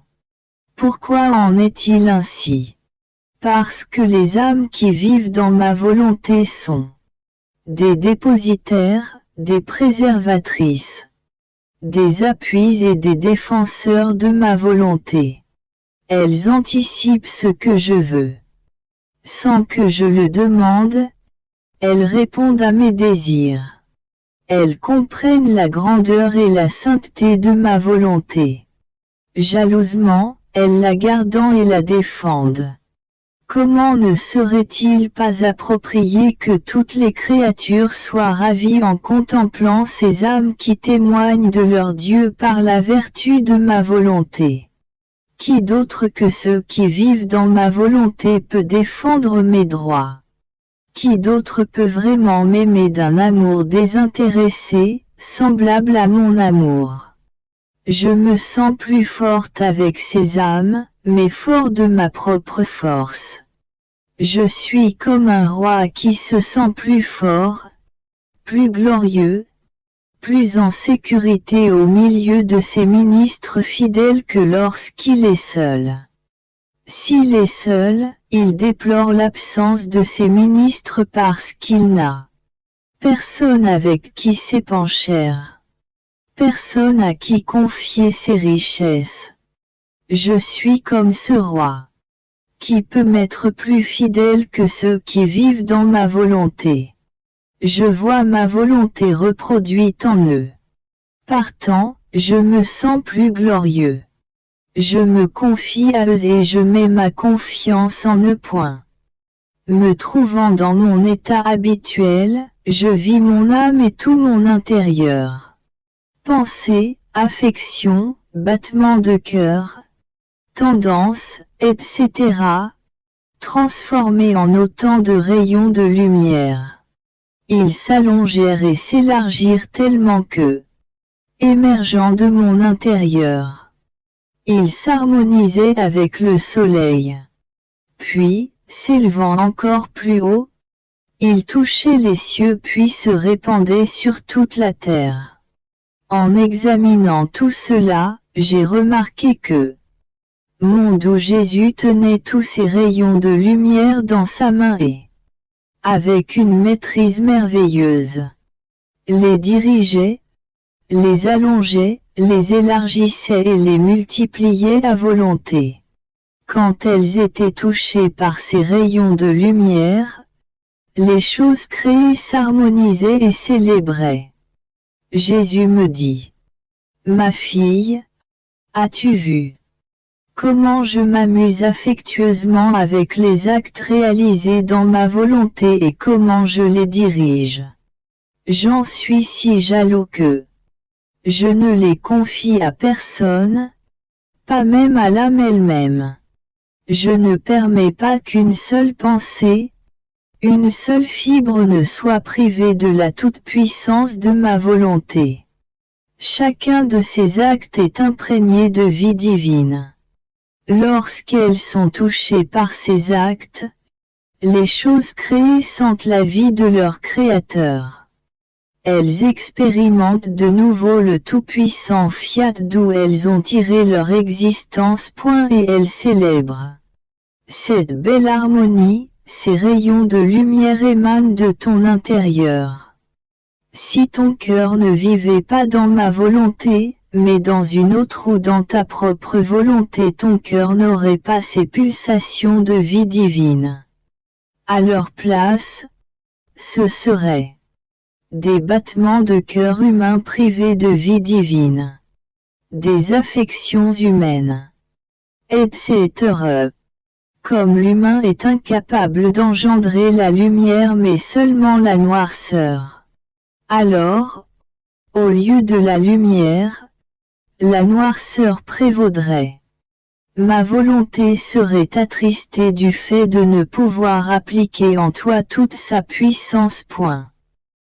Pourquoi en est-il ainsi? Parce que les âmes qui vivent dans ma volonté sont des dépositaires, des préservatrices, des appuis et des défenseurs de ma volonté. Elles anticipent ce que je veux. Sans que je le demande, elles répondent à mes désirs. Elles comprennent la grandeur et la sainteté de ma volonté. Jalousement, elles la gardent et la défendent. Comment ne serait-il pas approprié que toutes les créatures soient ravies en contemplant ces âmes qui témoignent de leur Dieu par la vertu de ma volonté? Qui d'autre que ceux qui vivent dans ma volonté peut défendre mes droits? Qui d'autre peut vraiment m'aimer d'un amour désintéressé, semblable à mon amour? Je me sens plus forte avec ces âmes, mais fort de ma propre force. Je suis comme un roi qui se sent plus fort, plus glorieux, plus en sécurité au milieu de ses ministres fidèles que lorsqu'il est seul. S'il est seul, il déplore l'absence de ses ministres parce qu'il n'a personne avec qui s'épancher, personne à qui confier ses richesses. Je suis comme ce roi. Qui peut m'être plus fidèle que ceux qui vivent dans ma volonté? Je vois ma volonté reproduite en eux. Partant, Je me sens plus glorieux. Je me confie à eux et je mets ma confiance en eux. Me trouvant dans mon état habituel, je vis mon âme et tout mon intérieur. Pensée, affection, battement de cœur, tendance, etc. transformés en autant de rayons de lumière. Ils s'allongèrent et s'élargirent tellement que, émergeant de mon intérieur, ils s'harmonisaient avec le soleil. Puis, s'élevant encore plus haut, ils touchaient les cieux puis se répandaient sur toute la terre. En examinant tout cela, j'ai remarqué que, monde où Jésus tenait tous ces rayons de lumière dans sa main et, avec une maîtrise merveilleuse, les dirigeait, les allongeait, les élargissait et les multipliait à volonté. Quand elles étaient touchées par ces rayons de lumière, les choses créées s'harmonisaient et célébraient. Jésus me dit, « Ma fille, as-tu vu comment je m'amuse affectueusement avec les actes réalisés dans ma volonté et comment je les dirige? J'en suis si jaloux que je ne les confie à personne, pas même à l'âme elle-même. Je ne permets pas qu'une seule pensée, une seule fibre ne soit privée de la toute-puissance de ma volonté. Chacun de ces actes est imprégné de vie divine. Lorsqu'elles sont touchées par ces actes, les choses créées sentent la vie de leur Créateur. Elles expérimentent de nouveau le tout-puissant fiat d'où elles ont tiré leur existence. Et elles célèbrent cette belle harmonie, ces rayons de lumière émanent de ton intérieur. Si ton cœur ne vivait pas dans ma volonté, mais dans une autre ou dans ta propre volonté, ton cœur n'aurait pas ces pulsations de vie divine. À leur place, ce seraient des battements de cœur humains privés de vie divine, des affections humaines, etc. Comme l'humain est incapable d'engendrer la lumière mais seulement la noirceur, alors, au lieu de la lumière, la noirceur prévaudrait. Ma volonté serait attristée du fait de ne pouvoir appliquer en toi toute sa puissance.